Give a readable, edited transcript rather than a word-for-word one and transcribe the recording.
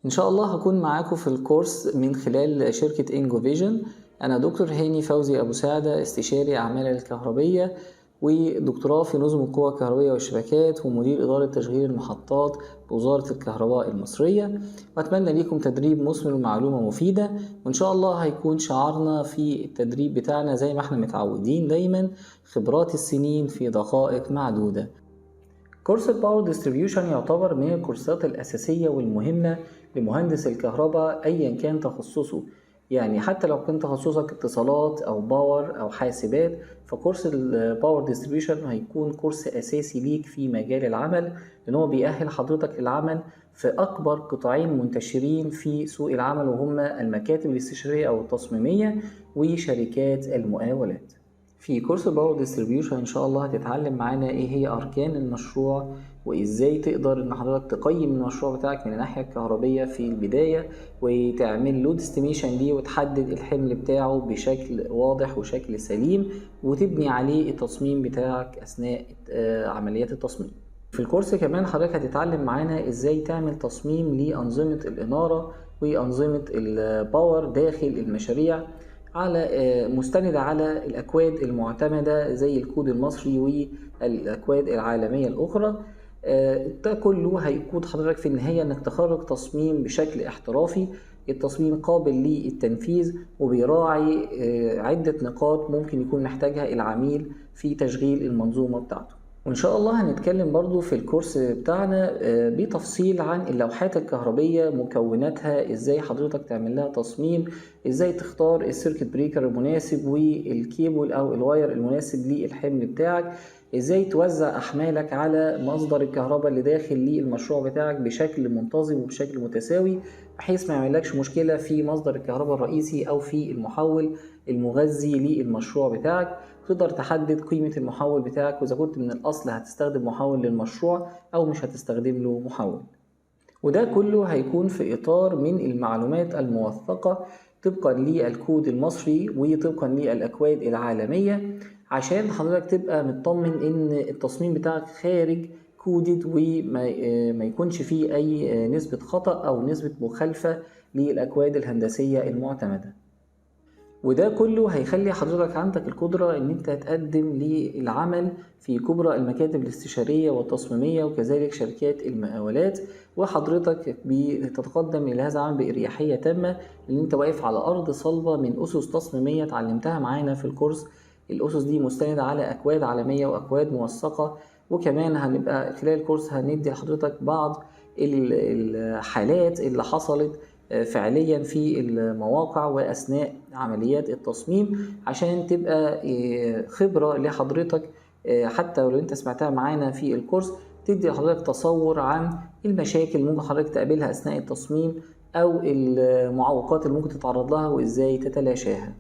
إن شاء الله هكون معاكم في الكورس من خلال شركة إنجو فيجن. أنا دكتور هاني فوزي أبو سعدة، استشاري أعمال الكهربية ودكتوراه في نظم القوى الكهربية والشبكات ومدير إدارة تشغيل المحطات بوزارة الكهرباء المصرية. وأتمنى لكم تدريب مثمر ومعلومة مفيدة، وإن شاء الله هيكون شعارنا في التدريب بتاعنا زي ما احنا متعودين دايما: خبرات السنين في دقائق معدودة. كورس الباور ديستريبيوشن يعتبر من الكورسات الأساسية والمهمة لمهندس الكهرباء أيا كان تخصصه، يعني حتى لو كان تخصصك اتصالات أو باور أو حاسبات، فكورس الباور ديستريبيوشن هيكون كورس أساسي ليك في مجال العمل، لأن هو بيأهل حضرتك العمل في أكبر قطاعين منتشرين في سوق العمل، وهما المكاتب الاستشارية أو التصميمية وشركات المقاولات. في كورس الباور ديستريبيوشن ان شاء الله هتتعلم معانا ايه هي اركان المشروع، وازاي تقدر ان حضرتك تقيم المشروع بتاعك من الناحيه الكهربيه في البدايه، وتعمل له استيميشن ليه وتحدد الحمل بتاعه بشكل واضح وشكل سليم، وتبني عليه التصميم بتاعك اثناء عمليات التصميم. في الكورس كمان حضرتك هتتعلم معانا ازاي تعمل تصميم لانظمه الاناره وانظمه الباور داخل المشاريع على مستندة على الأكواد المعتمدة زي الكود المصري والأكواد العالمية الأخرى. ده كله هيقود حضرتك في النهاية أنك تخرج تصميم بشكل احترافي، التصميم قابل للتنفيذ وبيراعي عدة نقاط ممكن يكون محتاجها العميل في تشغيل المنظومة بتاعته. وإن شاء الله هنتكلم برضو في الكورس بتاعنا بتفصيل عن اللوحات الكهربية، مكوناتها، ازاي حضرتك تعمل لها تصميم، ازاي تختار السيركت بريكر المناسب والكيبل او الواير المناسب للحمل بتاعك، ازاي توزع احمالك على مصدر الكهرباء اللي داخل للمشروع بتاعك بشكل منتظم وبشكل متساوي، بحيث ما يعملكش مشكلة في مصدر الكهرباء الرئيسي او في المحول المغذي للمشروع بتاعك. تقدر تحدد قيمة المحول بتاعك، وإذا كنت من الأصل هتستخدم محول للمشروع أو مش هتستخدم له محول. وده كله هيكون في إطار من المعلومات الموثقة طبقا للكود المصري وطبقا للأكواد العالمية، عشان حضرتك تبقى مطمن إن التصميم بتاعك خارج كودد وما يكونش فيه أي نسبة خطأ أو نسبة مخالفة للأكواد الهندسية المعتمدة. وده كله هيخلي حضرتك عندك القدرة ان انت تقدم للعمل في كبرى المكاتب الاستشارية والتصميمية وكذلك شركات المقاولات، وحضرتك بتتقدم الى هذا العمل بإريحية تامة، لان انت واقف على ارض صلبة من اسس تصميمية اتعلمتها معانا في الكورس. الاسس دي مستندة على اكواد عالمية واكواد موثقة، وكمان هنبقى خلال الكورس هندي لحضرتك بعض الحالات اللي حصلت فعليا في المواقع وأثناء عمليات التصميم، عشان تبقى خبرة لحضرتك حتى لو انت سمعتها معانا في الكورس، تدي لحضرتك تصور عن المشاكل اللي ممكن حضرتك تقابلها أثناء التصميم أو المعوقات اللي ممكن تتعرض لها وإزاي تتلاشاها.